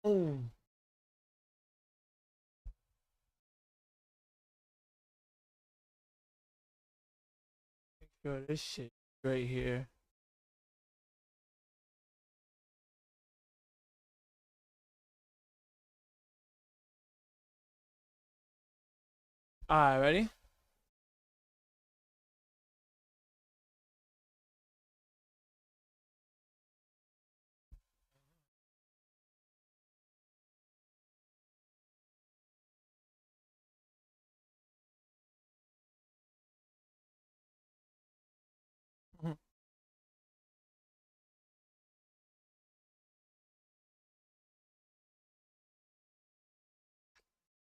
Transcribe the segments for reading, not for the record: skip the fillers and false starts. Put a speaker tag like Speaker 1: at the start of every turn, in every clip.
Speaker 1: Oh, sure, this shit right here. All right, ready? Mhm.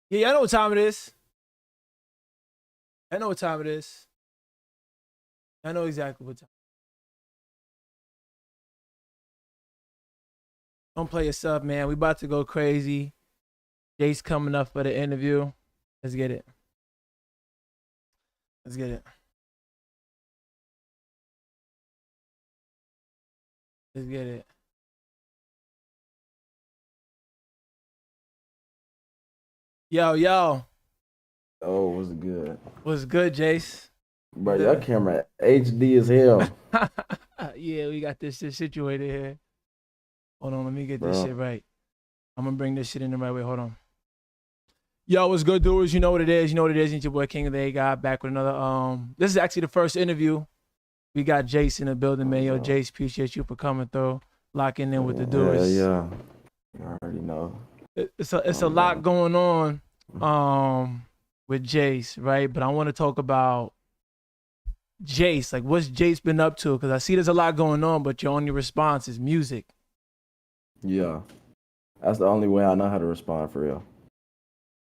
Speaker 1: Yeah, I know what time it is. I know what time it is. I know exactly what time. Don't play yourself, man. We about to go crazy. Jace coming up for the interview. Let's get it. Let's get it. Let's get it. Yo, yo.
Speaker 2: Oh, what's good?
Speaker 1: What's good, Jace?
Speaker 2: Bro, your camera HD as hell,
Speaker 1: Yeah, we got this shit situated here. Hold on, let me get this
Speaker 2: bro.
Speaker 1: shit right. I'm gonna bring this shit in the right way. Hold on. Yo, what's good, dudes? You know what it is. You know what it is. It's your boy King of the A God back with another. This is actually the first interview. We got Jace in the building, man. Yo, Jace, appreciate you for coming through, locking in with the
Speaker 2: Yeah,
Speaker 1: doers.
Speaker 2: yeah. You already know.
Speaker 1: It's a lot
Speaker 2: Man.
Speaker 1: going on, with Jace, right? But I want to talk about Jace. Like, what's Jace been up to? Because I see there's a lot going on, but your only response is music.
Speaker 2: Yeah, that's the only way I know how to respond for real.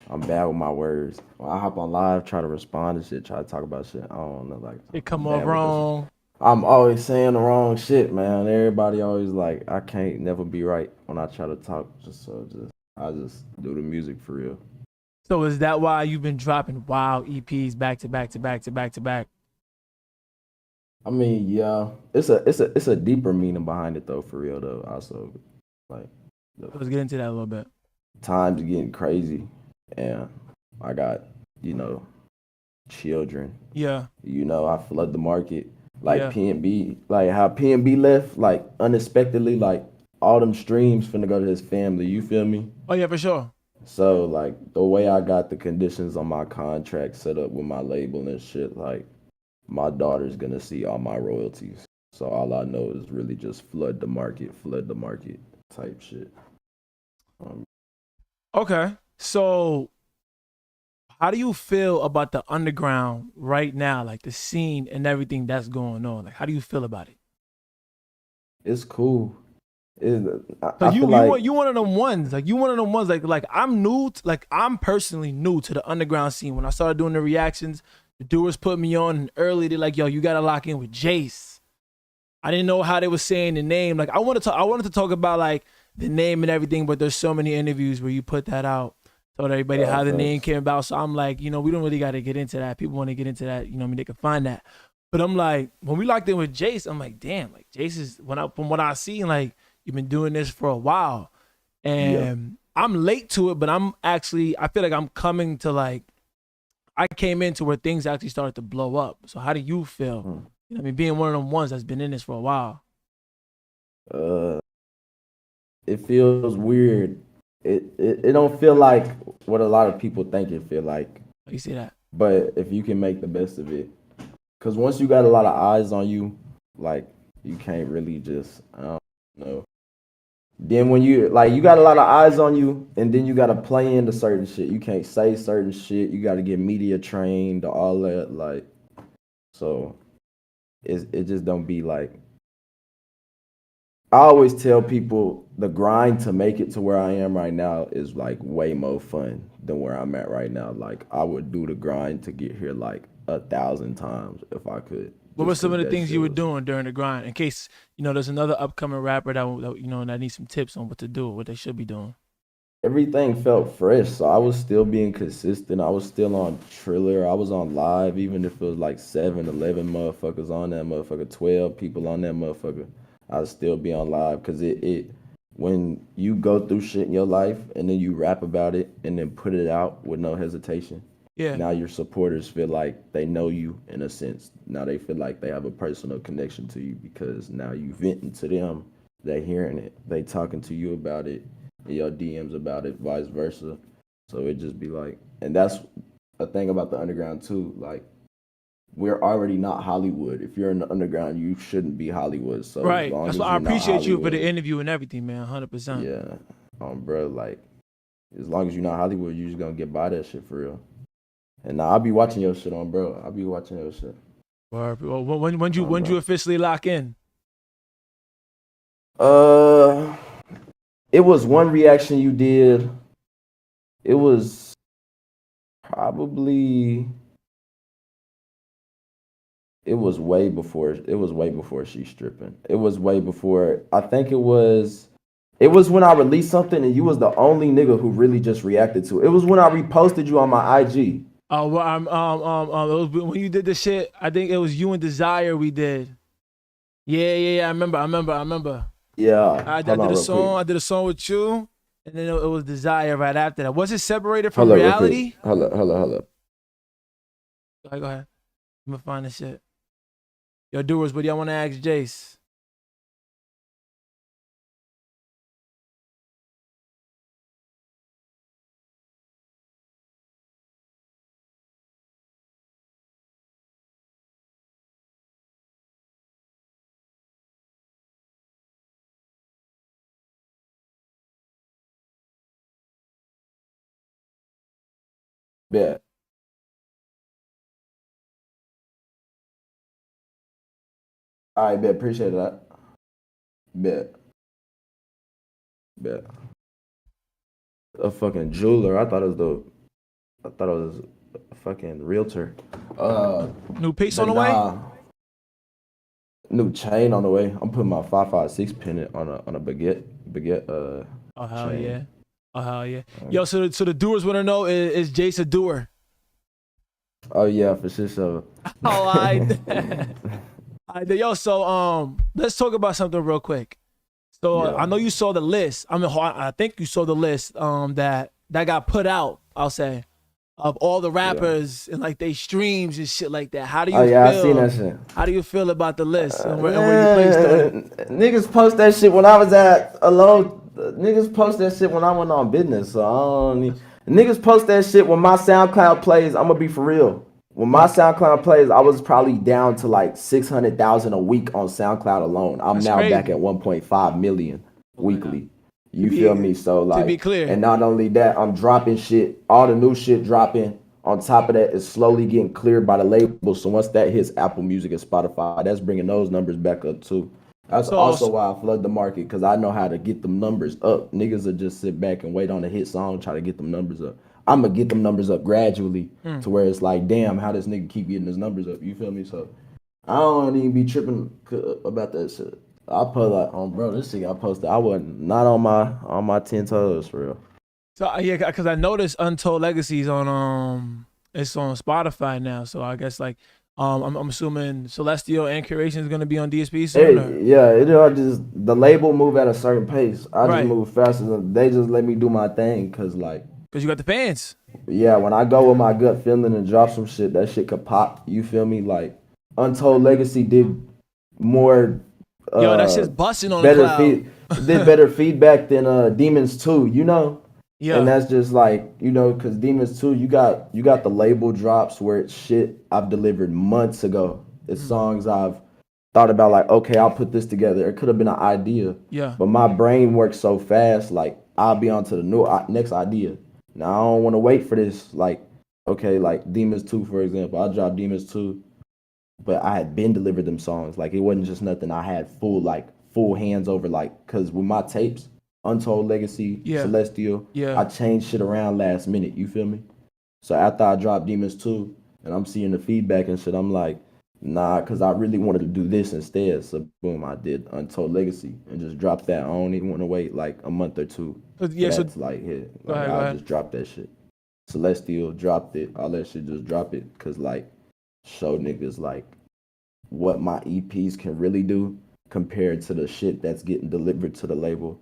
Speaker 2: I'm bad with my words. When I hop on live, try to respond to shit, try to talk about shit. I don't know, like
Speaker 1: It
Speaker 2: I'm
Speaker 1: come off
Speaker 2: bad with this.
Speaker 1: wrong.
Speaker 2: I'm always saying the wrong shit, man. Everybody always like I can't never be right when I try to talk. I just do the music for real.
Speaker 1: So is that why you've been dropping wild EPs back to back to back to back to back?
Speaker 2: I mean, yeah, it's a deeper meaning behind it though, for real though. Also, like the
Speaker 1: Let's get into that a little bit.
Speaker 2: times getting crazy, and I got you know children.
Speaker 1: Yeah,
Speaker 2: I flood the market like
Speaker 1: yeah.
Speaker 2: PNB, like how PNB left like unexpectedly, like all them streams finna go to his family. You feel me?
Speaker 1: Oh yeah, for sure.
Speaker 2: So like the way I got the conditions on my contract set up with my label and shit, like my daughter's gonna see all my royalties. So all I know is really just flood the market type shit. Um,
Speaker 1: Okay. So how do you feel about the underground right now, like the scene and everything that's going on? Like, how do you feel about it?
Speaker 2: it's cool. It, I
Speaker 1: Cause
Speaker 2: feel
Speaker 1: you
Speaker 2: like
Speaker 1: you one of them ones, like you one of them ones, like I'm new, like I'm personally new to the underground scene. When I started doing the reactions, the doers put me on, and early they're like, "Yo, you gotta lock in with Jace." I didn't know how they were saying the name. Like I wanted to talk about like the name and everything, but there's so many interviews where you put that out, told everybody how the name
Speaker 2: facts.
Speaker 1: came about. So I'm like, we don't really got to get into that. People want to get into that, I mean, they can find that. But I'm like, when we locked in with Jace, I'm like, damn, like Jace is from what I see, like you've been doing this for a while,
Speaker 2: Yeah.
Speaker 1: and I'm late to it, but I feel like I'm coming to like I came into where things actually started to blow up. So how do you feel?
Speaker 2: Hmm.
Speaker 1: I mean, being one of them ones that's been in this for a while.
Speaker 2: Uh, it feels weird. It don't feel like what a lot of people think it feel like.
Speaker 1: You see that?
Speaker 2: But if you can make the best of it, because once you got a lot of eyes on you, like you can't really just I don't know. Then when you got a lot of eyes on you, and then you got to play into certain shit. You can't say certain shit. You got to get media trained, all that. Like so, it just don't be like I always tell people the grind to make it to where I am right now is like way more fun than where I'm at right now. Like I would do the grind to get here like 1,000 times if I could,
Speaker 1: What were
Speaker 2: just
Speaker 1: some
Speaker 2: cause
Speaker 1: of the
Speaker 2: that
Speaker 1: things
Speaker 2: shit
Speaker 1: you were
Speaker 2: was
Speaker 1: doing during the grind? In case there's another upcoming rapper that needs some tips on what to do, what they should be doing.
Speaker 2: everything felt fresh. So I was still being consistent. I was still on Triller. I was on live, even if it was like 7, 11 motherfuckers on that motherfucker, 12 people on that mother. I'd still be on live because it when you go through shit in your life and then you rap about it and then put it out with no hesitation,
Speaker 1: Yeah.
Speaker 2: now your supporters feel like they know you in a sense. Now they feel like they have a personal connection to you because now you venting to them, they hearing it, they talking to you about it, in your DMs about it, vice versa. So it just be like, and that's a thing about the underground too. Like we're already not Hollywood. If you're in the underground, you shouldn't be Hollywood. So as
Speaker 1: Right.
Speaker 2: long
Speaker 1: That's
Speaker 2: as
Speaker 1: why I
Speaker 2: you're not
Speaker 1: appreciate you for the
Speaker 2: Hollywood,
Speaker 1: interview and everything, man. 100%.
Speaker 2: yeah, bro, like as long as you're not Hollywood, you just gonna get by that shit for real. And now I'll be watching your shit on, bro. I'll be watching your shit.
Speaker 1: Well, when you
Speaker 2: Bro.
Speaker 1: officially lock in?
Speaker 2: Uh, it was one reaction you did. It was probably. It was way before. It was way before She's Stripping. It was way before. I think it was. It was when I released something and you was the only nigga who really just reacted to it. It was when I reposted you on my IG.
Speaker 1: Oh, well, it was when you did the shit. I think it was you and Desire we did. Yeah. I remember.
Speaker 2: Yeah.
Speaker 1: I
Speaker 2: Hold
Speaker 1: did
Speaker 2: on
Speaker 1: a
Speaker 2: real
Speaker 1: song.
Speaker 2: quick.
Speaker 1: I did a song with you, and then it was Desire right after that. Was it separated from
Speaker 2: Hold up real quick.
Speaker 1: reality?
Speaker 2: Hold up.
Speaker 1: Go ahead. I'm gonna find this shit. Yo, doers, what do y'all want to ask Jace?
Speaker 2: Bet. All right, bet. Appreciate that. Bet. Bet. A fucking jeweler. I thought it was the. I thought it was a fucking realtor.
Speaker 1: New piece on
Speaker 2: But
Speaker 1: the way?
Speaker 2: nah. New chain on the way. I'm putting my 556 pennant on a baguette
Speaker 1: Oh hell
Speaker 2: chain.
Speaker 1: yeah. Oh hell yeah. Yo, so the doers want to know is Jace a doer?
Speaker 2: Oh yeah, for sure. So.
Speaker 1: Oh, I. Yo, so let's talk about something real quick. So
Speaker 2: Yeah.
Speaker 1: I know you saw the list. I think you saw the list that got put out. I'll say of all the rappers and like they streams and shit like that. How do you
Speaker 2: Oh yeah,
Speaker 1: feel?
Speaker 2: I seen that shit.
Speaker 1: How do you feel about the list and where you placed on it?
Speaker 2: Niggas post that shit when I was at alone. Niggas post that shit when I went on business. So I don't need. Niggas post that shit when my SoundCloud plays. I'm gonna be for real. When my SoundCloud plays, I was probably down to like 600,000 a week on SoundCloud alone. I'm
Speaker 1: That's
Speaker 2: now
Speaker 1: crazy.
Speaker 2: back at 1.5 million weekly. You
Speaker 1: be-
Speaker 2: feel me? So like,
Speaker 1: to be clear.
Speaker 2: and not only that, I'm dropping shit. All the new shit dropping. On top of that, it's slowly getting cleared by the label. So once that hits Apple Music and Spotify, that's bringing those numbers back up too. That's
Speaker 1: So-
Speaker 2: also why I flood the market because I know how to get them numbers up. Niggas will just sit back and wait on a hit song, try to get them numbers up. I'm gonna get them numbers up gradually to where it's like, damn, how this nigga keep getting his numbers up? You feel me? So I don't even be tripping about that shit. I put like, bro, this shit I posted. I wasn't not on my 10 toes for real.
Speaker 1: So yeah, because I noticed Untold Legacies on it's on Spotify now. So I guess like I'm assuming Celestial and Curation is gonna be on DSP soon. Or?
Speaker 2: Yeah, it all just the label move at a certain pace. I
Speaker 1: Right.
Speaker 2: just move faster. They just let me do my thing because like,
Speaker 1: Because you got the fans.
Speaker 2: yeah, when I go with my gut feeling and drop some shit, that shit could pop. You feel me? Like Untold Legacy did more.
Speaker 1: Yo, that shit's busting on the
Speaker 2: better
Speaker 1: cloud.
Speaker 2: did better feedback than Demons 2. You know.
Speaker 1: Yeah.
Speaker 2: And that's just like, you know, because Demons 2, you got the label drops where it's shit I've delivered months ago. It's songs I've thought about like, okay, I'll put this together. It could have been an idea.
Speaker 1: Yeah.
Speaker 2: But my brain works so fast, like I'll be on to the next idea. Now I don't want to wait for this. Like, okay, like Demons 2, for example. I dropped Demons 2, but I had been delivered them songs. Like it wasn't just nothing I had full hands over, like, cause with my tapes, Untold Legacy,
Speaker 1: Yeah.
Speaker 2: Celestial,
Speaker 1: Yeah.
Speaker 2: I changed shit around last minute. You feel me? So after I dropped Demons 2 and I'm seeing the feedback and shit, I'm like, nah, cause I really wanted to do this instead. So boom, I did Untold Legacy and just dropped that. I don't even want to wait like a month or two.
Speaker 1: Yeah, so
Speaker 2: that's like hit.
Speaker 1: Go
Speaker 2: Like,
Speaker 1: ahead, go
Speaker 2: I
Speaker 1: ahead.
Speaker 2: just dropped that shit. Celestial dropped it. All that shit just drop it. Cause like show niggas like what my EPs can really do compared to the shit that's getting delivered to the label.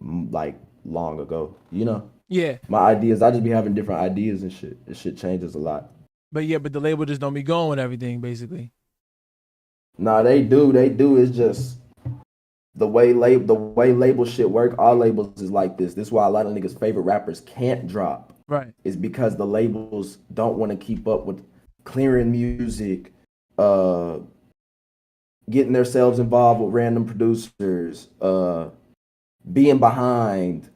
Speaker 2: like long ago. You know,
Speaker 1: Yeah,
Speaker 2: my ideas. I just be having different ideas and shit. This shit changes a lot.
Speaker 1: but the label just don't be going with everything basically.
Speaker 2: Nah, they do. They do. It's just the way label shit work. All labels is like this. This is why a lot of niggas' favorite rappers can't drop.
Speaker 1: Right.
Speaker 2: Is because the labels don't want to keep up with clearing music, uh, getting themselves involved with random producers, being behind,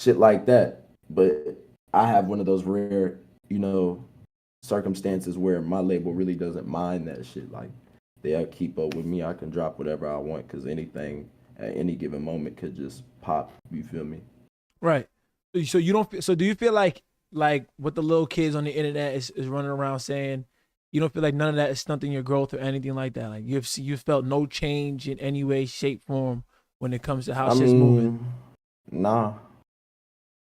Speaker 2: shit like that. But I have one of those rare, you know, circumstances where my label really doesn't mind that shit. Like they'll keep up with me. I can drop whatever I want because anything at any given moment could just pop. You feel me?
Speaker 1: Right. So you don't. So do you feel like what the little kids on the internet is running around saying? You don't feel like none of that is stunting your growth or anything like that. Like you felt no change in any way, shape, form when it comes to how
Speaker 2: I
Speaker 1: shit's moving.
Speaker 2: mean, nah,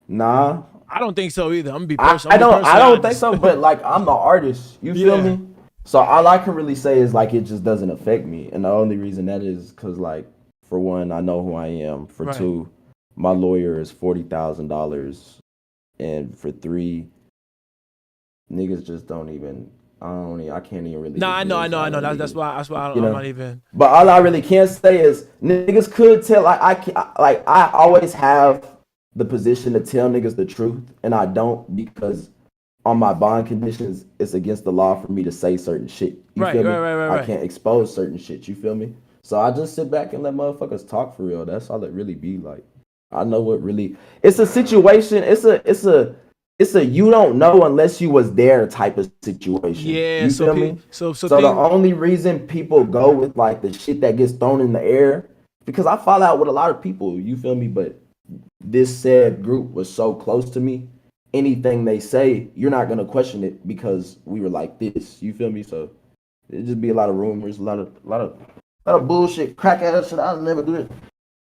Speaker 2: nah.
Speaker 1: I don't think so either. I'm gonna be
Speaker 2: I,
Speaker 1: personal.
Speaker 2: I
Speaker 1: I'm gonna be
Speaker 2: don't I
Speaker 1: personally
Speaker 2: don't think
Speaker 1: honest.
Speaker 2: so, but like I'm the artist. You feel
Speaker 1: Yeah.
Speaker 2: me? So all I can really say is like it just doesn't affect me, and the only reason that is because like for one, I know who I am. For
Speaker 1: Right.
Speaker 2: two, my lawyer is $40,000, and for three, niggas just don't even. I can't even really
Speaker 1: No,
Speaker 2: just
Speaker 1: I
Speaker 2: get
Speaker 1: know, I
Speaker 2: into
Speaker 1: know, I
Speaker 2: all
Speaker 1: know.
Speaker 2: that
Speaker 1: That's
Speaker 2: niggas.
Speaker 1: why
Speaker 2: You
Speaker 1: I'm not
Speaker 2: know.
Speaker 1: even.
Speaker 2: But all I really can say is niggas could tell. Like like I always have the position to tell niggas the truth, and I don't because on my bond conditions, it's against the law for me to say certain shit. You
Speaker 1: Right,
Speaker 2: feel
Speaker 1: right,
Speaker 2: me?
Speaker 1: right, right,
Speaker 2: I
Speaker 1: right.
Speaker 2: can't expose certain shit. You feel me? So I just sit back and let motherfuckers talk for real. That's all it really be like. I know what really. It's a situation. It's a you don't know unless you was there type of situation.
Speaker 1: Yeah.
Speaker 2: You
Speaker 1: So
Speaker 2: feel me?
Speaker 1: so
Speaker 2: So the
Speaker 1: thing.
Speaker 2: only reason people go with like the shit that gets thrown in the air because I fall out with a lot of people. You feel me? But this said group was so close to me. Anything they say, you're not gonna question it because we were like this. You feel me? So it just be a lot of rumors, a lot of bullshit, crack ass shit. I'll never do it.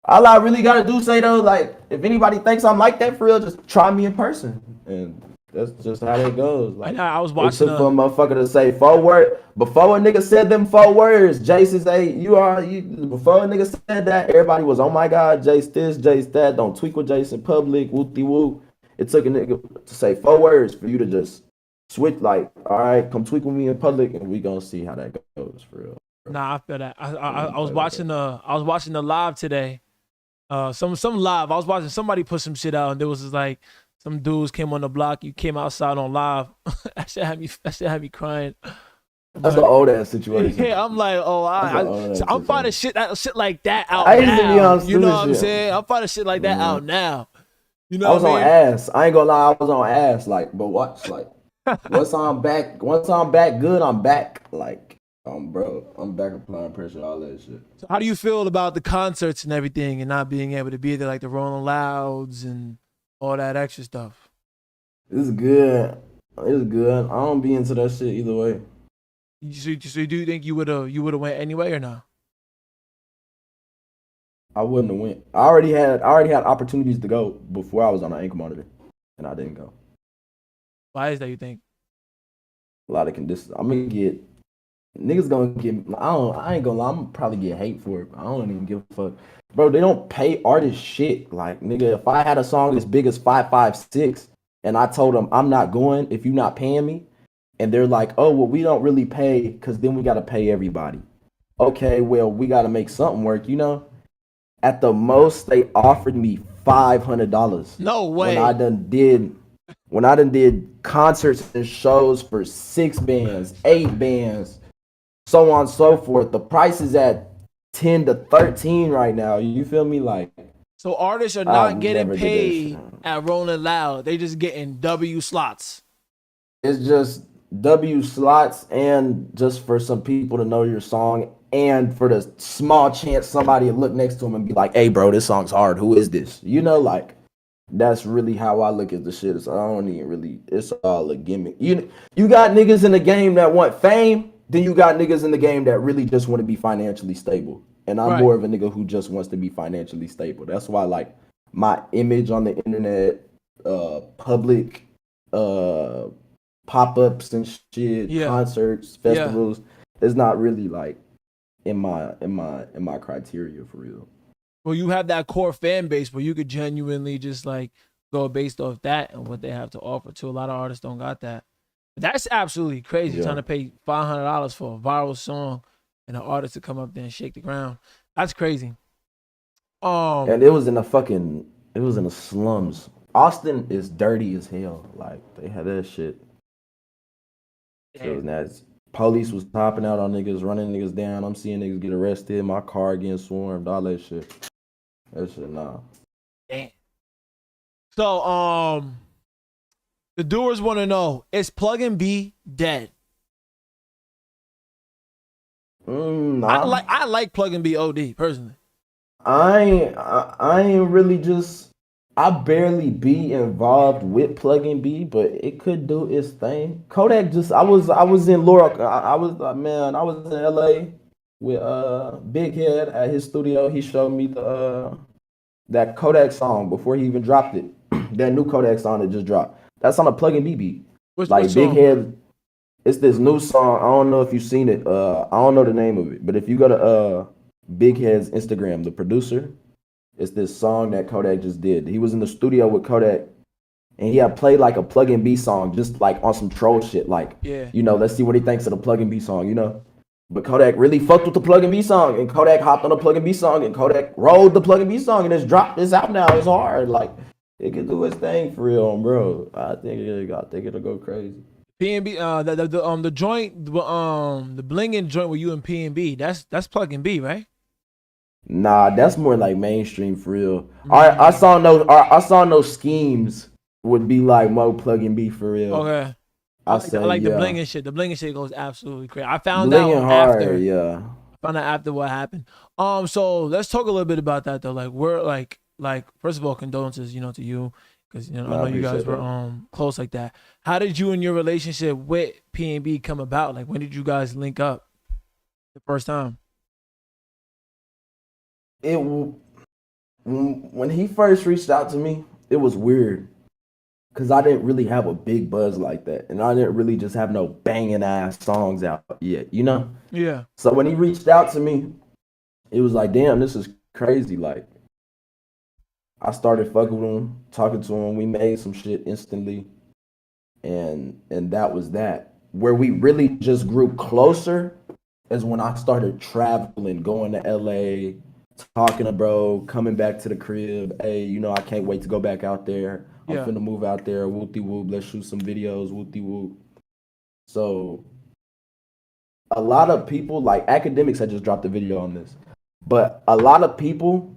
Speaker 2: All I really gotta do say though, like if anybody thinks I'm like that for real, just try me in person, and that's just how that goes.
Speaker 1: I
Speaker 2: Like
Speaker 1: I was
Speaker 2: it
Speaker 1: watching
Speaker 2: took for a
Speaker 1: a.
Speaker 2: motherfucker to say 4 words before a nigga said them 4 words. Jason say you are you. Before a nigga said that, everybody was oh my god, Jace this, Jace that. Don't tweak with Jason in public. Whoopty whoop. It took a nigga to say 4 words for you to just switch. Like all right, come tweak with me in public, and we gonna see how that goes for real.
Speaker 1: Nah, I feel that.
Speaker 2: We don't
Speaker 1: I was
Speaker 2: play like that.
Speaker 1: watching the live today. Some live. I was watching somebody put some shit out, and there was just like some dudes came on the block. You came outside on live. That shit had me crying.
Speaker 2: That's an
Speaker 1: But
Speaker 2: old ass situation.
Speaker 1: yeah, I'm like, oh,
Speaker 2: That's an
Speaker 1: I
Speaker 2: old
Speaker 1: so
Speaker 2: ass
Speaker 1: I'm finding
Speaker 2: situation.
Speaker 1: shit like that out
Speaker 2: I used to be
Speaker 1: now.
Speaker 2: on
Speaker 1: You know
Speaker 2: stupid
Speaker 1: what I'm
Speaker 2: shit.
Speaker 1: saying? I'm finding shit like that out now. You know
Speaker 2: I
Speaker 1: what I
Speaker 2: was on
Speaker 1: mean?
Speaker 2: ass. I ain't gonna lie, I was on ass. Like, but watch, like, once I'm back good, I'm back. Like, bro, I'm back applying pressure, all that shit.
Speaker 1: So how do you feel about the concerts and everything, and not being able to be there, like the Rolling Louds and all that extra stuff?
Speaker 2: It's good. It's good. I don't be into that shit either way.
Speaker 1: So do you think you would have went anyway or not?
Speaker 2: I wouldn't have went. I already had opportunities to go before I was on an ankle monitor, and I didn't go.
Speaker 1: Why is that? You think?
Speaker 2: A lot of conditions. I'm gonna get niggas gonna get. I ain't gonna lie. I'm gonna probably get hate for it. I don't even give a fuck, bro. They don't pay artists shit. Like nigga, if I had a song as big as 556, and I told them I'm not going if you're not paying me, and they're like, oh well, we don't really pay because then we gotta pay everybody. Okay, well we gotta make something work. You know, at the most they offered me $500
Speaker 1: No
Speaker 2: when I
Speaker 1: way.
Speaker 2: done did when I done did concerts and shows for 6 bands, 8 bands, so on and so forth. The price is at 10 to 13 right now. You feel me? Like
Speaker 1: So artists are
Speaker 2: I
Speaker 1: not getting
Speaker 2: never did that shit.
Speaker 1: paid at Rolling Loud. They just getting W slots.
Speaker 2: It's just W slots and just for some people to know your song and for the small chance somebody will look next to him and be like, "Hey, bro, this song's hard. Who is this?" You know, like that's really how I look at the shit. So I don't even really. It's all a gimmick. You got niggas in the game that want fame. Then you got niggas in the game that really just want to be financially stable. And I'm
Speaker 1: Right.
Speaker 2: more of a nigga who just wants to be financially stable. That's why like my image on the internet, public, uh, pop ups and shit,
Speaker 1: Yeah.
Speaker 2: concerts,
Speaker 1: Yeah.
Speaker 2: festivals, is not really like in my criteria for real.
Speaker 1: Well, you have that core fan base where you could genuinely just like go based off that and what they have to offer too. A lot of artists don't got that. That's absolutely crazy
Speaker 2: Yeah.
Speaker 1: trying to pay $500 for a viral song and an artist to come up there and shake the ground. That's crazy.
Speaker 2: And it was in the slums. Austin is dirty as hell. Like they had that shit. So
Speaker 1: Damn.
Speaker 2: that's police was hopping out on niggas, running niggas down. I'm seeing niggas get arrested. My car getting swarmed. All that shit. That shit, nah.
Speaker 1: Damn. So the doers want to know, is Plug and B dead?
Speaker 2: Nah.
Speaker 1: I like Plug and B OD personally.
Speaker 2: I ain't really just. I barely be involved with Plug and B, but it could do its thing. Kodak just. I was in Laurel. I was man. I was in LA with Big Head at his studio. He showed me the that Kodak song before he even dropped it. That new Kodak song that just dropped. That's on a Plug and B beat.
Speaker 1: Which
Speaker 2: Like Big
Speaker 1: song?
Speaker 2: Head. It's this new song. I don't know if you've seen it. I don't know the name of it, but if you go to Big Head's Instagram, the producer, it's this song that Kodak just did. He was in the studio with Kodak, and he had played like a Plug and B song, just like on some troll shit. Like,
Speaker 1: Yeah.
Speaker 2: let's see what he thinks of the Plug and B song. But Kodak really fucked with the Plug and B song, and Kodak hopped on the Plug and B song, and Kodak rolled the Plug and B song, and it's dropped. It's out now. It's hard. Like, it can do its thing for real, bro. I think it'll go crazy.
Speaker 1: P&B, the joint, the blinging joint with you and P&B, that's Plug and B, right?
Speaker 2: Nah, that's more like mainstream for real. I saw no schemes would be like Mo Plug and B for real.
Speaker 1: Okay. I like the blinging shit. The blinging shit goes absolutely crazy. I found
Speaker 2: blinging
Speaker 1: out
Speaker 2: hard,
Speaker 1: after.
Speaker 2: yeah.
Speaker 1: I found out after what happened. So let's talk a little bit about that though. Like we're like first of all, condolences, to you, because I know you guys were close like that. How did you and your relationship with P&B come about? Like when did you guys link up the first time?
Speaker 2: When he first reached out to me, it was weird because I didn't really have a big buzz like that, and I didn't really just have no banging ass songs out yet,
Speaker 1: Yeah.
Speaker 2: So when he reached out to me, it was like, damn, this is crazy. Like, I started fucking with him, talking to him. We made some shit instantly, and that was that. Where we really just grew closer is when I started traveling, going to LA, talking to bro, coming back to the crib. Hey, I can't wait to go back out there. I'm finna move out there. Whoop de whoop. Let's shoot some videos. Whoop de whoop. So a lot of people, like academics, had just dropped a video on this, but a lot of people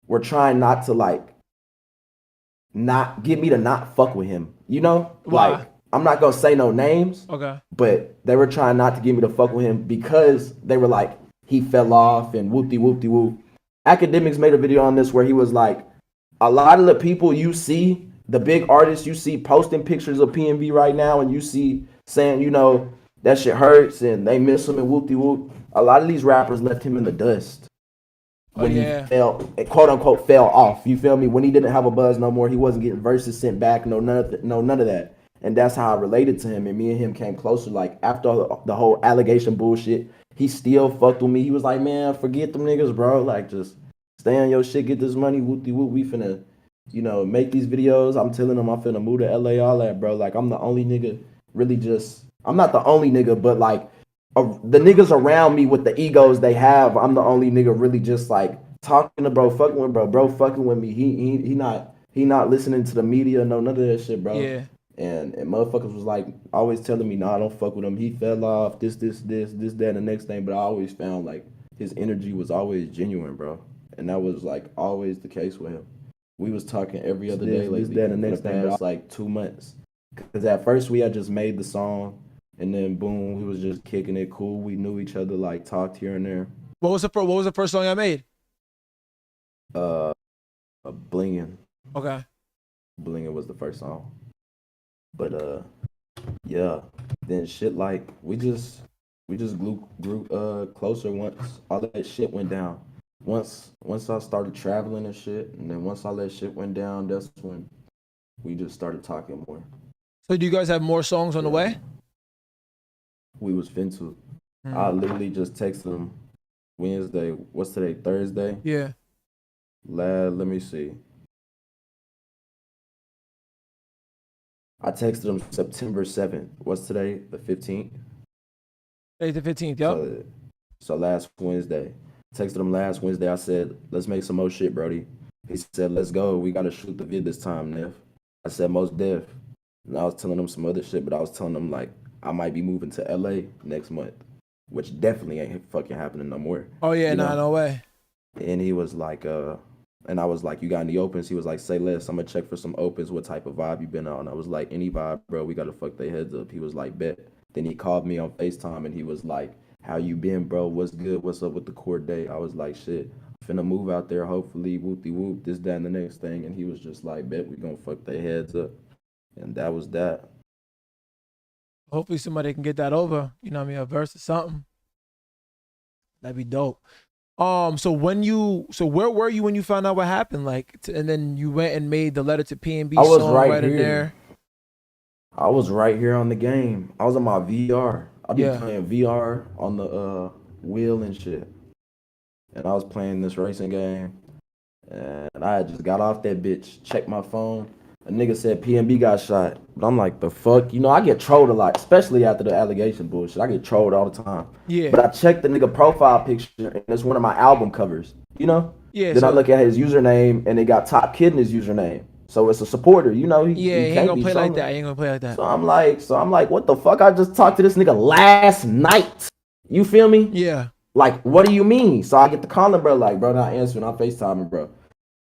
Speaker 2: were trying not to not get me to not fuck with him.
Speaker 1: Why?
Speaker 2: Like I'm not gonna say no names.
Speaker 1: Okay.
Speaker 2: But they were trying not to get me to fuck with him because they were like, he fell off and whoop-de whoop. Academics made a video on this where he was like, a lot of the people you see, the big artists you see posting pictures of PNB right now, and you see saying, that shit hurts and they miss him and whoop-de whoop. A lot of these rappers left him in the dust when he fell, quote unquote, fell off. You feel me? When he didn't have a buzz no more, he wasn't getting verses sent back. None of that. And that's how I related to him. And me and him came closer. Like, after the whole allegation bullshit, he still fucked with me. He was like, man, forget them niggas, bro. Like, just stay on your shit, get this money, whoop-de-whoop. We finna, make these videos. I'm telling him I'm finna move to LA, all that, bro. Like, I'm the only nigga I'm not the only nigga, but, like, the niggas around me with the egos they have, I'm the only nigga really just, like, talking to bro, fucking with bro fucking with me. He not listening to the media, no, none of that shit, bro.
Speaker 1: Yeah.
Speaker 2: And motherfuckers was like always telling me, I don't fuck with him. He fell off, this, that, and the next thing. But I always found like his energy was always genuine, bro. And that was like always the case with him. We was talking every other day, like this, that, and the next thing. It's like 2 months. Because at first we had just made the song, and then boom, we was just kicking it cool. We knew each other, like talked here and there.
Speaker 1: What was the first song I made?
Speaker 2: Blingin'.
Speaker 1: Okay.
Speaker 2: Blingin' was the first song. But yeah. Then shit like we just grew closer once all that shit went down. Once I started traveling and shit, and then once all that shit went down, that's when we just started talking more.
Speaker 1: So do you guys have more songs on the way?
Speaker 2: We was finna. I literally just texted him Wednesday. What's today? Thursday?
Speaker 1: Yeah.
Speaker 2: Let me see. I texted him September 7th. What's today? The 15th.
Speaker 1: Today's the 15th. Yep.
Speaker 2: So last Wednesday. Texted him last Wednesday. I said, let's make some more shit, Brody. He said, let's go. We gotta shoot the vid this time, Neff. I said, most def. And I was telling him some other shit, but I was telling him like I might be moving to LA next month, which definitely ain't fucking happening no more.
Speaker 1: Oh yeah, no way.
Speaker 2: And he was like, and I was like, you got any opens? He was like, say less. I'm gonna check for some opens. What type of vibe you been on? I was like, any vibe, bro. We gotta fuck their heads up. He was like, bet. Then he called me on FaceTime and he was like, how you been, bro? What's good? What's up with the court date? I was like, shit, finna move out there. Hopefully, whoop de whoop, this, that, and the next thing. And he was just like, bet we gonna fuck their heads up. And that was that.
Speaker 1: Hopefully somebody can get that over. You know what I mean? A verse or something. That'd be dope. So where were you when you found out what happened? Like, and then you went and made the letter to P&B song right in there.
Speaker 2: I was right here on the game. I was on my VR. I be playing VR on the wheel and shit. And I was playing this racing game. And I had just got off that bitch, checked my phone. A nigga said P&B got shot. But I'm like, the fuck? You know, I get trolled a lot, especially after the allegation bullshit. I get trolled all the time.
Speaker 1: Yeah.
Speaker 2: But I checked the nigga profile picture, and it's one of my album covers. You know?
Speaker 1: Yeah.
Speaker 2: Then I look at his username, and it got Top Kid in his username. So it's a supporter, you know.
Speaker 1: He ain't gonna play like that. He ain't gonna play like that.
Speaker 2: So I'm like, what the fuck? I just talked to this nigga last night. You feel me?
Speaker 1: Yeah.
Speaker 2: Like, what do you mean? So I get the calling, bro. Like, bro, not answering. I'm FaceTiming, bro.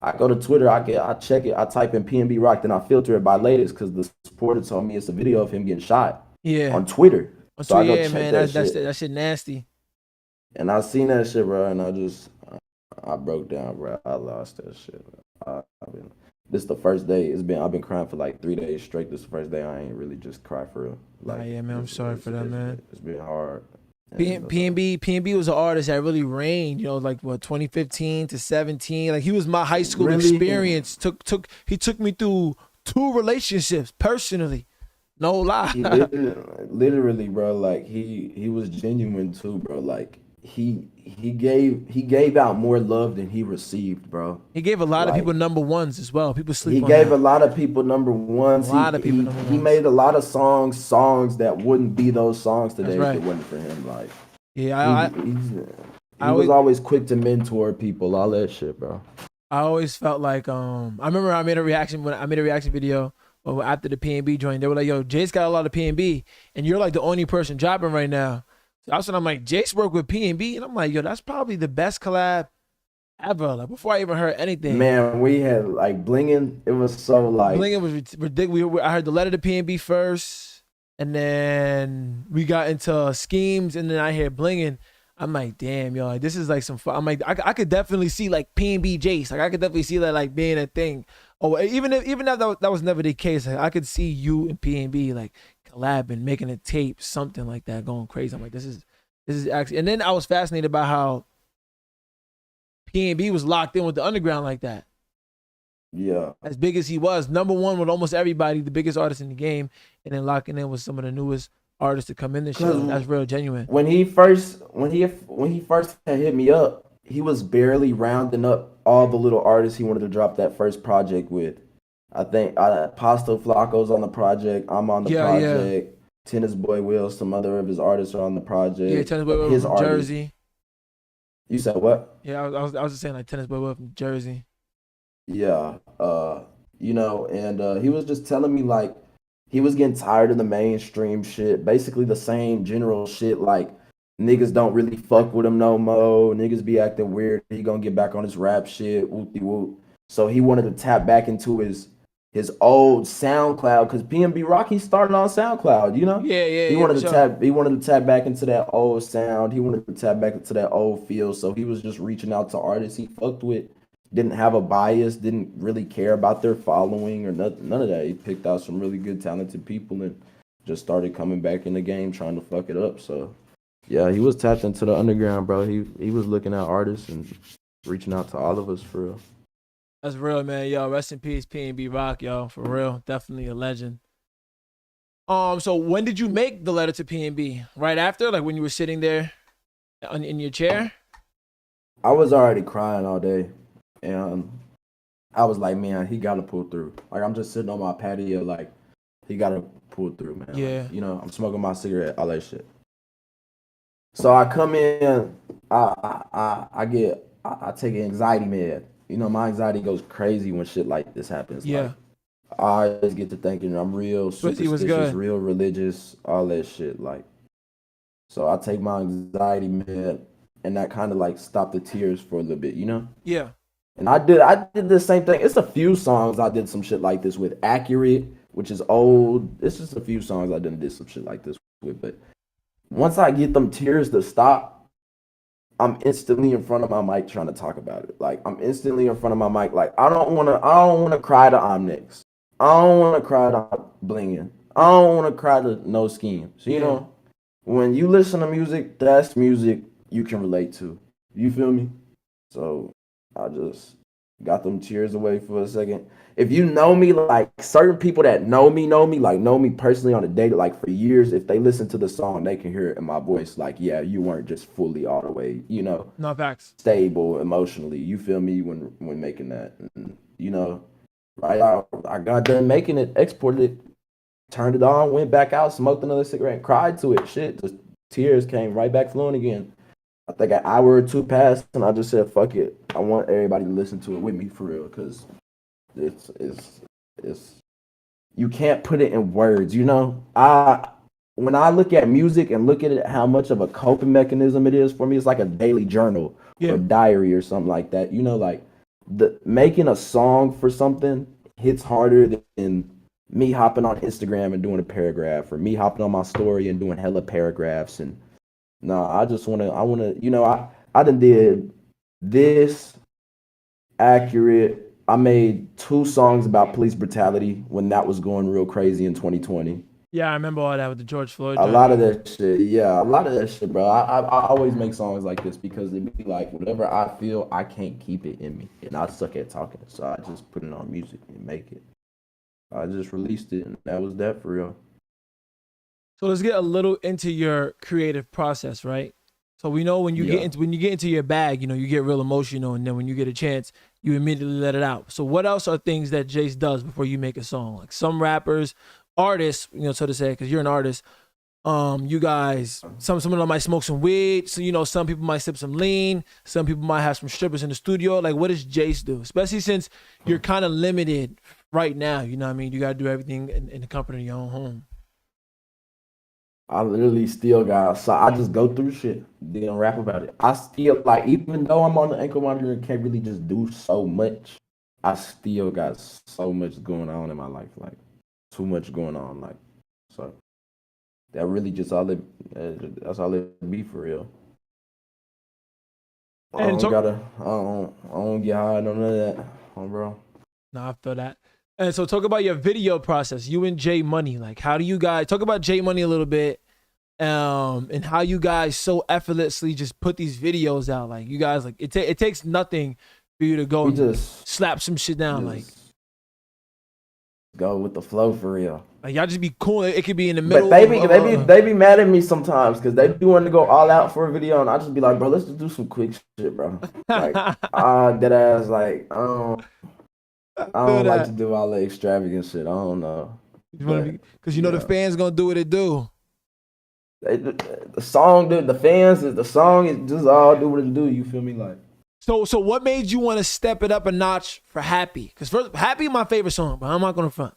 Speaker 2: I go to Twitter. I check it. I type in P&B Rock, then I filter it by latest because the supporter told me it's a video of him getting shot.
Speaker 1: Yeah.
Speaker 2: On Twitter. So I go check
Speaker 1: man, that shit nasty.
Speaker 2: And I seen that shit, bro, and I broke down, bro. I lost that shit. This is the first day. I've been crying for like 3 days straight. This is the first day I ain't really just cry for real. Like,
Speaker 1: yeah, man. I'm sorry for that, man.
Speaker 2: It's been hard.
Speaker 1: P&B was an artist that really reigned, you know, like what 2015 to 17. Like he was my high school experience. He took me through 2 relationships personally. No lie.
Speaker 2: Literally, bro. Like he was genuine too, bro. Like he gave out more love than he received, bro.
Speaker 1: He gave a lot of people number ones as well. People sleep on
Speaker 2: that. He gave
Speaker 1: a
Speaker 2: lot of people number ones. He made a lot of songs that wouldn't be those songs today if it wasn't for him. Like,
Speaker 1: yeah,
Speaker 2: he was always quick to mentor people, all that shit, bro.
Speaker 1: I always felt like I remember I made a reaction video after the P&B joint. They were like, yo, Jace got a lot of P&B and you're like the only person dropping right now. So that's when I'm like, Jace worked with P&B, and I'm like, yo, that's probably the best collab ever. Like before I even heard anything.
Speaker 2: Man, we had like Blingin'. It was so like
Speaker 1: Blingin' was ridiculous. I heard the letter to P&B first, and then we got into Schemes, and then I hear Blingin'. I'm like, damn, yo, like this is like some fun. I'm like, I could definitely see like P&B Jace. Like I could definitely see that like being a thing. Oh, even if that was never the case, like, I could see you and P&B like collabing, making a tape, something like that, going crazy. I'm like, this is actually. And then I was fascinated by how P&B was locked in with the underground like that.
Speaker 2: Yeah.
Speaker 1: As big as he was, number one with almost everybody, the biggest artist in the game, and then locking in with some of the newest artists to come in this show. That's real genuine.
Speaker 2: When he first had hit me up, he was barely rounding up all the little artists he wanted to drop that first project with. I think Pasto Flacco's on the project. I'm on the project. Yeah. Tennis Boy Will, some other of his artists are on the project.
Speaker 1: Yeah, Tennis Boy Will from Jersey.
Speaker 2: You said what?
Speaker 1: Yeah, I was just saying like Tennis Boy Will from Jersey.
Speaker 2: Yeah, you know, and he was just telling me like he was getting tired of the mainstream shit, basically the same general shit. Like niggas don't really fuck with him no more. Niggas be acting weird. He gonna get back on his rap shit. Whoop-de whoop. So he wanted to tap back into his old SoundCloud because P&B Rock, he started on SoundCloud, you know?
Speaker 1: Yeah.
Speaker 2: He wanted to tap back into that old sound. He wanted to tap back into that old feel. So he was just reaching out to artists he fucked with, didn't have a bias, didn't really care about their following or none of that. He picked out some really good, talented people and just started coming back in the game trying to fuck it up. So yeah, he was tapped into the underground, bro. He was looking at artists and reaching out to all of us for real.
Speaker 1: That's real, man. Yo, rest in peace, P&B Rock, yo, for real. Definitely a legend. So when did you make the letter to P&B? Right after? Like when you were sitting there in your chair?
Speaker 2: I was already crying all day. and I was like, man, he gotta pull through. Like I'm just sitting on my patio, like he gotta pull through, man. Like
Speaker 1: Yeah.
Speaker 2: I'm smoking my cigarette, all that shit. So I come in, I take an anxiety med. My anxiety goes crazy when shit like this happens. Like
Speaker 1: Yeah.
Speaker 2: I always get to thinking I'm real
Speaker 1: But he was
Speaker 2: superstitious,
Speaker 1: good.
Speaker 2: real religious, all that shit. Like so I take my anxiety med and that kind of like stopped the tears for a little bit.
Speaker 1: Yeah.
Speaker 2: And I did the same thing. It's a few songs I did some shit like this with. Accurate, which is old. It's just a few songs I did some shit like this with. But once I get them tears to stop, I'm instantly in front of my mic trying to talk about it. Like I'm instantly in front of my mic. Like I don't wanna cry to Omnix. I don't wanna cry to Blingin. I don't wanna cry to No Scheme. So
Speaker 1: Yeah.
Speaker 2: when you listen to music, that's music you can relate to. You feel me? So I just got them tears away for a second. If you know me, like certain people that know me personally on a day, like for years, if they listen to the song, they can hear it in my voice. Like, yeah, you weren't just fully all the way,
Speaker 1: No facts.
Speaker 2: stable emotionally. You feel me when making that, right? I got done making it, exported it, turned it on, went back out, smoked another cigarette, and cried to it. Shit, the tears came right back flowing again. I think an hour or two passed, and I just said, "Fuck it." I want everybody to listen to it with me for real, because it's you can't put it in words. I when I look at music and look at it, how much of a coping mechanism it is for me, it's like a daily journal or
Speaker 1: Yeah.
Speaker 2: diary or something like that. Like the making a song for something hits harder than me hopping on Instagram and doing a paragraph, or me hopping on my story and doing hella paragraphs. And no, I done did this. Accurate. I made 2 songs about police brutality when that was going real crazy in 2020.
Speaker 1: Yeah, I remember all that with the George Floyd
Speaker 2: A
Speaker 1: joint.
Speaker 2: lot of that shit, yeah, a lot of that shit, bro. I always make songs like this because it be like whatever I feel, I can't keep it in me, and I suck at talking, so I just put it on music and make it. I just released it, and that was that for real.
Speaker 1: So let's get a little into your creative process, right? So we know
Speaker 2: Yeah.
Speaker 1: when you get into your bag, you get real emotional, and then when you get a chance, you immediately let it out. So what else are things that Jace does before you make a song? Like some rappers, artists, so to say, because you're an artist. You guys, some of them might smoke some weed. So some people might sip some lean. Some people might have some strippers in the studio. Like, what does Jace do? Especially since you're kind of limited right now. You know what I mean? You got to do everything in the comfort of your own home.
Speaker 2: I literally still got, so I just go through shit, then rap about it. I still, like, even though I'm on the ankle monitor and can't really just do so much, I still got so much going on in my life, like, too much going on, like, so that really just that's all it be for real.
Speaker 1: And talk,
Speaker 2: I don't get high, none of that, bro.
Speaker 1: no, I feel that. And so talk about your video process. You and J Money, like how do you guys talk about J Money a little bit? And how you guys so effortlessly just put these videos out. Like you guys, like it takes nothing for you to go
Speaker 2: We
Speaker 1: and slap some shit down.
Speaker 2: just go with the flow for real.
Speaker 1: Like y'all just be cool. It could be in the
Speaker 2: But
Speaker 1: middle
Speaker 2: they be mad at me sometimes because they be wanting to go all out for a video, and I just be like, bro, let's just do some quick shit, bro. Like, dead ass, like,
Speaker 1: I
Speaker 2: I
Speaker 1: feel
Speaker 2: don't like to
Speaker 1: that.
Speaker 2: do all the extravagant shit. I don't know, but
Speaker 1: Because the
Speaker 2: yeah,
Speaker 1: fans gonna do what they do.
Speaker 2: the song, the fans, the song is just all do what it do. You feel me? Like,
Speaker 1: So what made you want to step it up a notch for Happy? Because first, Happy my favorite song, but I'm not gonna front.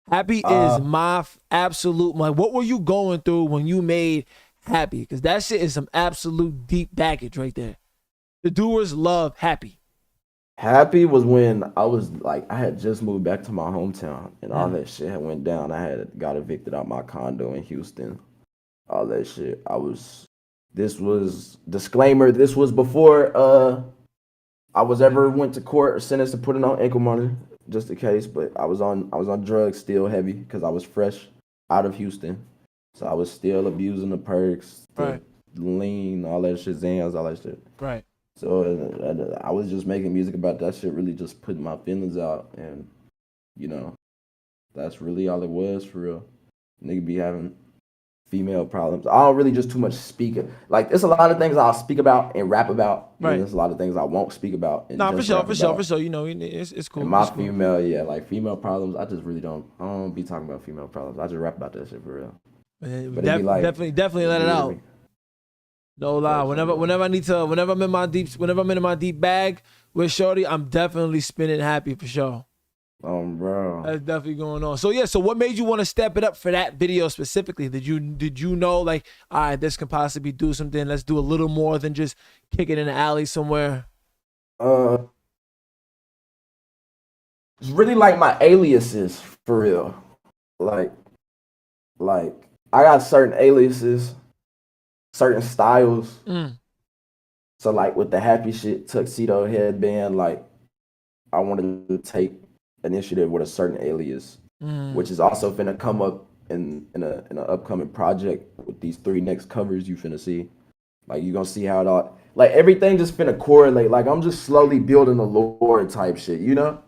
Speaker 1: Happy is my absolute. Like, what were you going through when you made Happy? Because that shit is some absolute deep baggage right there. The doers love Happy.
Speaker 2: happy was when I was like, I had just moved back to my hometown, and all that shit had went down. I had got evicted out my condo in Houston. All that shit. This was disclaimer. This was before I was ever went to court or sentenced to put it on ankle monitor, just in case. But I was on drugs still heavy because I was fresh out of Houston, so I was still abusing the perks, the
Speaker 1: Right.
Speaker 2: lean, all that shit, Zans, all that shit.
Speaker 1: Right.
Speaker 2: So I was just making music about that shit, really just putting my feelings out, and you know that's really all it was for real. Nigga be having female problems. I don't really just too much speak. Like, there's a lot of things I'll speak about and rap about, and
Speaker 1: Right.
Speaker 2: there's a lot of things I won't speak about and
Speaker 1: Nah, for
Speaker 2: just
Speaker 1: sure,
Speaker 2: rap
Speaker 1: for sure, for
Speaker 2: about.
Speaker 1: sure. You know, it's
Speaker 2: And
Speaker 1: cool.
Speaker 2: my
Speaker 1: It's cool.
Speaker 2: female, yeah, like female problems, I just really don't. I don't be talking about female problems. I just rap about that shit for real. But it'd be like,
Speaker 1: Definitely let it out. No lie.
Speaker 2: Facts, bro.
Speaker 1: Whenever I'm in my deep bag with Shorty, I'm definitely spinning happy for sure.
Speaker 2: Bro.
Speaker 1: That's definitely going on. So yeah, so what made you want to step it up for that video specifically? Did you know like, all right, this can possibly do something. Let's do a little more than just kick it in the alley somewhere.
Speaker 2: It's really like my aliases for real. Like I got certain aliases, certain styles. So like with the happy shit tuxedo headband, like I wanted to take initiative with a certain alias, which is also finna come up in an upcoming project with these 3 next covers you finna see. Like you gonna see how it all, like everything just finna correlate. Like I'm just slowly building a lore type shit, you know?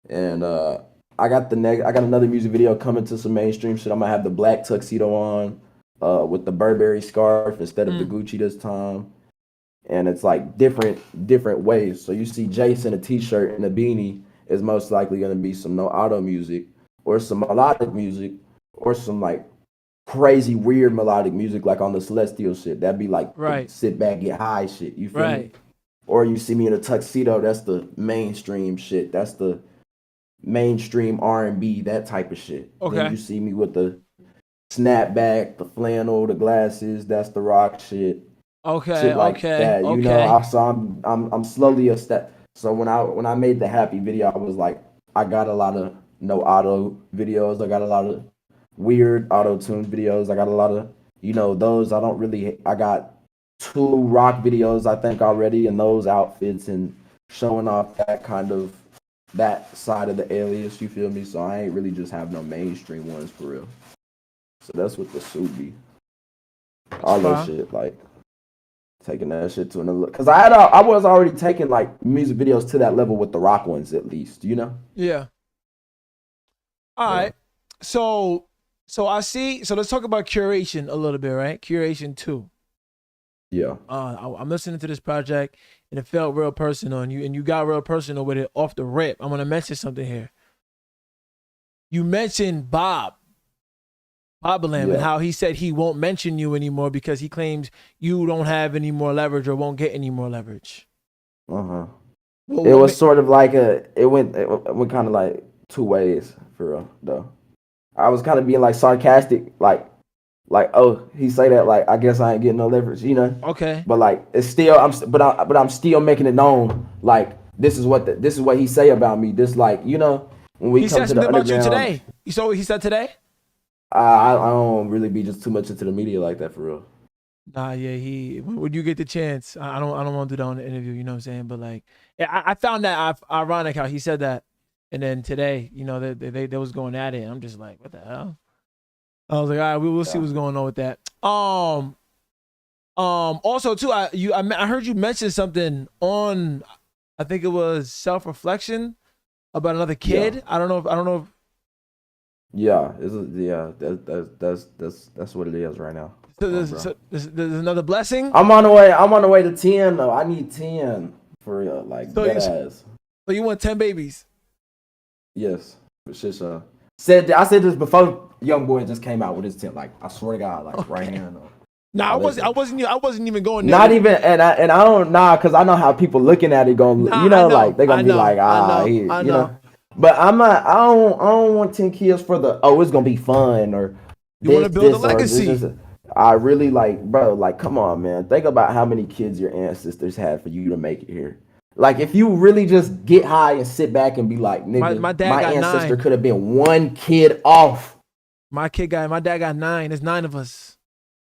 Speaker 2: And I got another music video coming to some mainstream shit. I'm gonna have the black tuxedo on, with the Burberry scarf instead of the Gucci this time. And it's like different ways. So you see Jace in a t-shirt and a beanie is most likely gonna be some no auto music or some melodic music or some like crazy weird melodic music like on the Celestial shit. That'd be like sit back, get high shit. You feel me? Or you see me in a tuxedo, that's the mainstream shit. That's the mainstream R&B, that type of shit.
Speaker 1: Okay.
Speaker 2: Then you see me with the snapback, the flannel, the glasses, that's the rock shit.
Speaker 1: Okay,
Speaker 2: shit like that. You know, so I'm slowly a step. So when I made the happy video, I was like, I got a lot of no auto videos. I got a lot of weird auto tune videos. I got a lot of, you know, those I don't really. I got 2 rock videos I think already, and those outfits and showing off that side of the alias. You feel me? So I ain't really just have no mainstream ones for real. So that's what the suit be. All that shit like. Taking that shit to another, because I was already taking like music videos to that level with the rock ones at least, you know.
Speaker 1: Yeah. All right. So I see. So let's talk about curation a little bit, right? Curation 2.
Speaker 2: Yeah.
Speaker 1: I'm listening to this project and it felt real personal, and you got real personal with it off the rip. I'm gonna mention something here. You mentioned Bob and how he said he won't mention you anymore because he claims you don't have any more leverage or won't get any more leverage.
Speaker 2: Well, it was sort of like it went kind of like 2 ways for real though. I was kind of being like sarcastic, like oh, he say that, like I guess I ain't getting no leverage, you know.
Speaker 1: Okay.
Speaker 2: But like it's still I'm still making it known like this is what he say about me. This, like, you know, when we come to the underground. He said something about you
Speaker 1: today. You saw what he said today?
Speaker 2: I don't really be just too much into the media like that for real.
Speaker 1: Nah, yeah, when you get the chance, I don't want to do that on the interview, you know what I'm saying? But like, I found that ironic how he said that, and then today, you know, they was going at it. And I'm just like, what the hell? I was like, all right, we'll see what's going on with that. Also too, I heard you mention something on, I think it was self-reflection about another kid.
Speaker 2: Yeah.
Speaker 1: I don't know if.
Speaker 2: Yeah, that's what it is right now.
Speaker 1: So there's another blessing.
Speaker 2: I'm on the way to 10 though. I need 10 for real, like dead ass.
Speaker 1: So you want 10 babies?
Speaker 2: Yes, for sure. I said this before Young Boy just came out with his 10. Like I swear to God, like right here.
Speaker 1: Nah, I wasn't even going there.
Speaker 2: Not even, and I don't because I know how people looking at it going. You know, like they gonna be like, you know. But I don't want 10 kids for it's gonna be fun or
Speaker 1: you want to build a legacy.
Speaker 2: I really bro, come on, man. Think about how many kids your ancestors had for you to make it here. Like if you really just get high and sit back and be like, nigga, my ancestor could have been 1 kid off.
Speaker 1: My dad got 9. There's 9 of us.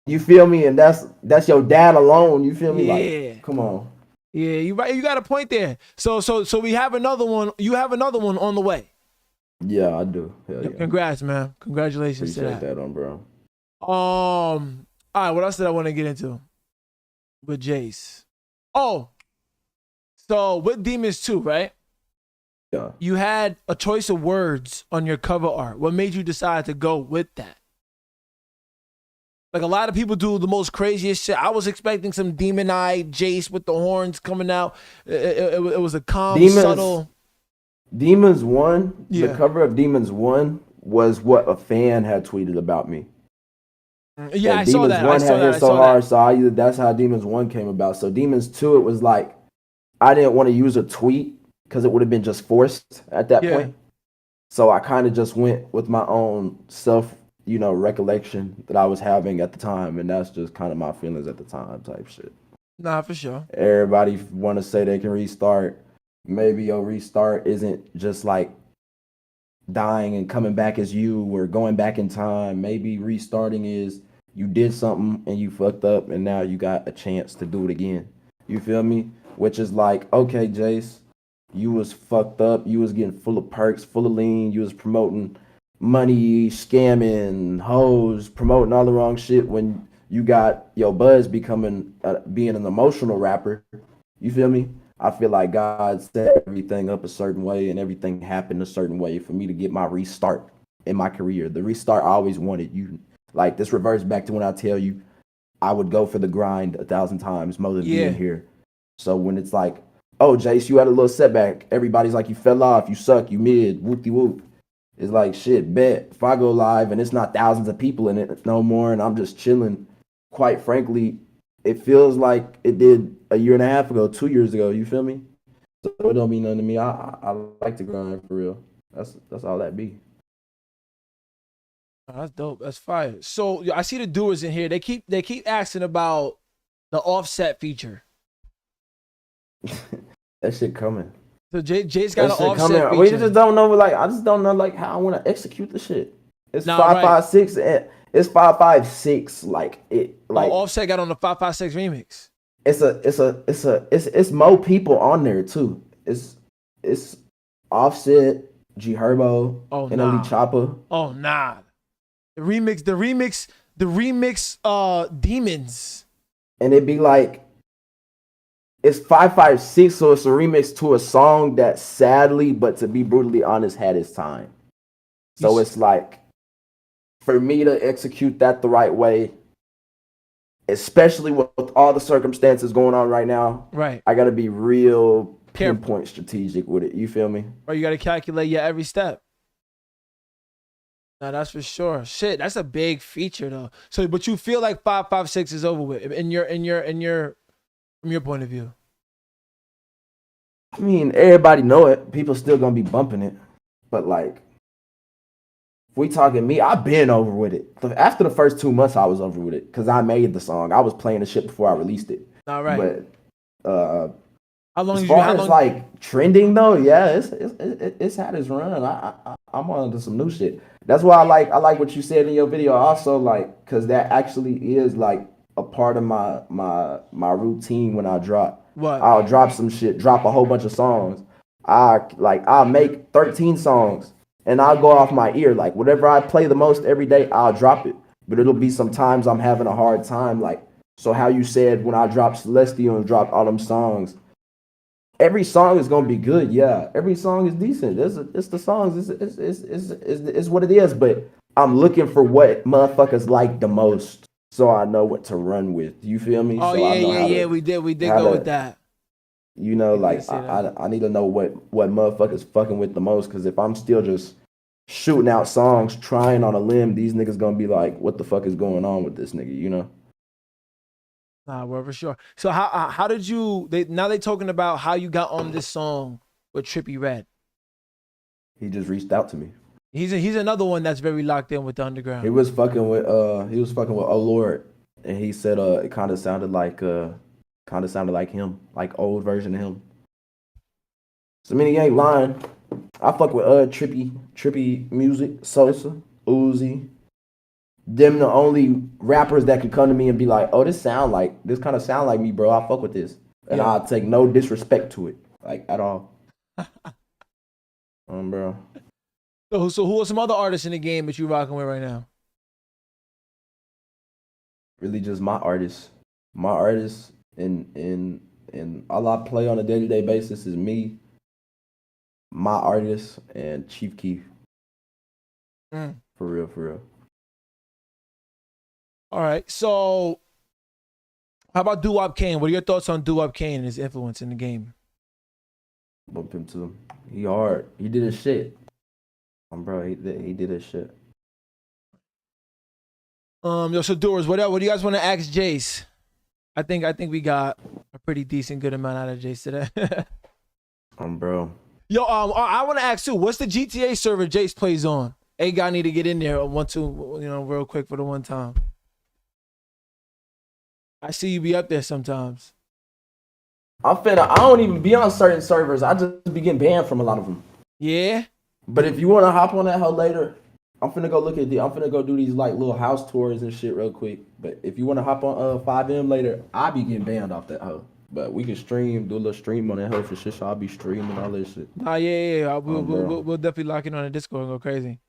Speaker 2: You feel me? And that's your dad alone. You feel me?
Speaker 1: Yeah.
Speaker 2: Like, come on.
Speaker 1: Yeah, you right. You got a point there. So we have another one. You have another one on the way.
Speaker 2: Yeah, I do. Hell yeah.
Speaker 1: Congrats, man. Congratulations
Speaker 2: Appreciate
Speaker 1: to that.
Speaker 2: On, bro.
Speaker 1: All right. What else did I want to get into with Jace? Oh, so with Demons 2, right?
Speaker 2: Yeah.
Speaker 1: You had a choice of words on your cover art. What made you decide to go with that? Like a lot of people do the most craziest shit. I was expecting some demon-eyed Jace with the horns coming out. It was a calm, subtle.
Speaker 2: Demons 1, the
Speaker 1: Yeah.
Speaker 2: cover of Demons 1 was what a fan had tweeted about me.
Speaker 1: Yeah,
Speaker 2: That
Speaker 1: I saw
Speaker 2: Demons
Speaker 1: that. I
Speaker 2: 1
Speaker 1: saw
Speaker 2: had
Speaker 1: that.
Speaker 2: hit
Speaker 1: I
Speaker 2: so
Speaker 1: saw
Speaker 2: hard,
Speaker 1: that.
Speaker 2: so that's how Demons 1 came about. So Demons 2, it was like I didn't want to use a tweet because it would have been just forced at that
Speaker 1: Yeah.
Speaker 2: point. So I kind of just went with my own self, recollection that I was having at the time, and that's just kind of my feelings at the time type shit.
Speaker 1: Nah, for sure.
Speaker 2: Everybody want to say they can restart. Maybe your restart isn't just like dying and coming back as you or going back in time. Maybe restarting is you did something and you fucked up and now you got a chance to do it again. You feel me? Which is like, okay, Jace, you was fucked up. You was getting full of perks, full of lean. You was promoting money, scamming, hoes, promoting all the wrong shit when you got your buzz becoming being an emotional rapper. You feel me? I feel like God set everything up a certain way and everything happened a certain way for me to get my restart in my career. The restart I always wanted. You like this reverts back to when I tell you I would go for the grind 1,000 times more than being
Speaker 1: Yeah.
Speaker 2: here. So when it's like, oh, Jace, you had a little setback. Everybody's like, you fell off, you suck, you mid, whoop de whoop. It's like, shit, bet. If I go live and it's not thousands of people in it no more and I'm just chilling, quite frankly, it feels like it did a year and a half ago, 2 years ago. You feel me? So it don't mean nothing to me. I like to grind for real. That's all that be.
Speaker 1: Oh, that's dope. That's fire. So I see the doers in here. They keep asking about the offset feature.
Speaker 2: That shit coming.
Speaker 1: So Jay's got
Speaker 2: That
Speaker 1: an
Speaker 2: shit
Speaker 1: offset
Speaker 2: coming. We
Speaker 1: feature.
Speaker 2: just don't know. Like I just don't know like how I want to execute the shit. It's
Speaker 1: Nah,
Speaker 2: five
Speaker 1: right.
Speaker 2: five six and it's 556. Like it.
Speaker 1: Oh,
Speaker 2: Like
Speaker 1: Offset got on the 556 remix.
Speaker 2: it's more people on there too. It's Offset, G Herbo,
Speaker 1: Oh
Speaker 2: and Ali
Speaker 1: nah.
Speaker 2: Choppa.
Speaker 1: Oh nah. The remix. Demons.
Speaker 2: And it'd be like it's 556, so it's a remix to a song that sadly, but to be brutally honest, had its time. So it's like for me to execute that the right way, especially with all the circumstances going on right now,
Speaker 1: Right.
Speaker 2: I gotta be real
Speaker 1: Careful.
Speaker 2: pinpoint strategic with it. You feel me?
Speaker 1: Or you got to calculate your every step. Nah, that's for sure. Shit, that's a big feature though. So, but you feel like 556 is over with in your from your point of view.
Speaker 2: I mean, everybody know it. People still gonna be bumping it, but like, if we talking me, I've been over with it. After the first 2 months, I was over with it because I made the song. I was playing the shit before I released it.
Speaker 1: All right.
Speaker 2: But
Speaker 1: How long
Speaker 2: as
Speaker 1: did
Speaker 2: far
Speaker 1: you? How
Speaker 2: as
Speaker 1: long?
Speaker 2: like trending though, yeah, it's had its run. I'm on to some new shit. That's why I like what you said in your video. Also, like, cause that actually is like a part of my routine when I drop.
Speaker 1: What?
Speaker 2: I'll drop some shit, drop a whole bunch of songs. I'll make 13 songs and I'll go off my ear. Like whatever I play the most every day, I'll drop it. But it'll be sometimes I'm having a hard time. Like so, how you said when I dropped Celestial and dropped all them songs every song is gonna be good. Yeah, every song is decent. It's the songs. It's what it is. But I'm looking for what motherfuckers like the most, so I know what to run with. You feel me?
Speaker 1: Oh
Speaker 2: So I know
Speaker 1: yeah. We did go with that.
Speaker 2: Like I need to know what motherfuckers fucking with the most. Because if I'm still just shooting out songs, trying on a limb, these niggas gonna be like, what the fuck is going on with this nigga? You know?
Speaker 1: Nah, well, for sure. So how did you? They talking about how you got on this song with Trippie Redd.
Speaker 2: He just reached out to me.
Speaker 1: He's another one that's very locked in with the underground.
Speaker 2: He was fucking with Oh Lord, and he said it kind of sounded like him, like old version of him. So I mean he ain't lying. I fuck with trippy music, Sosa, Uzi. Them the only rappers that can come to me and be like, oh, this kind of sound like me, bro. I fuck with this, and
Speaker 1: Yeah.
Speaker 2: I'll take no disrespect to it, like at all. Bro.
Speaker 1: So who are some other artists in the game that you rocking with right now?
Speaker 2: Really just my artists. My artists and all I play on a day-to-day basis is me, my artist, and Chief Keef. For real, for real.
Speaker 1: All right. So, how about Doo-Wop Kane? What are your thoughts on Doo-Wop Kane and his influence in the game?
Speaker 2: Bump him too. He hard. He did his shit. Bro, he did his shit.
Speaker 1: So Doers, what do you guys want to ask Jace? I think we got a pretty decent good amount out of Jace today.
Speaker 2: Bro.
Speaker 1: Yo, I want to ask too. What's the GTA server Jace plays on? A guy need to get in there real quick for the one time. I see you be up there sometimes.
Speaker 2: I don't even be on certain servers. I just be getting banned from a lot of them.
Speaker 1: Yeah.
Speaker 2: But if you want to hop on that hell later, I'm finna go do these like little house tours and shit real quick. But if you want to hop on 5M later, I be getting banned off that hoe. But we can do a little stream on that hoe for shit. So I'll be streaming all this shit.
Speaker 1: Nah, yeah. We'll definitely lock in on the Discord and go crazy.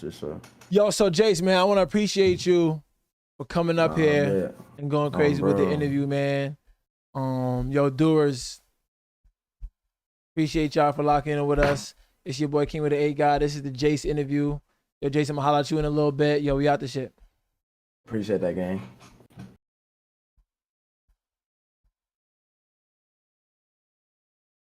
Speaker 2: Shit, sure.
Speaker 1: Yo, so Jace, man, I want to appreciate you for coming up here
Speaker 2: man.
Speaker 1: and going crazy with the interview, man. Yo, doers, appreciate y'all for locking in with us. It's your boy King with the 8 guy. This is the Jace interview. Yo, Jace, I'm gonna holler at you in a little bit. Yo, we out the shit.
Speaker 2: Appreciate that, gang.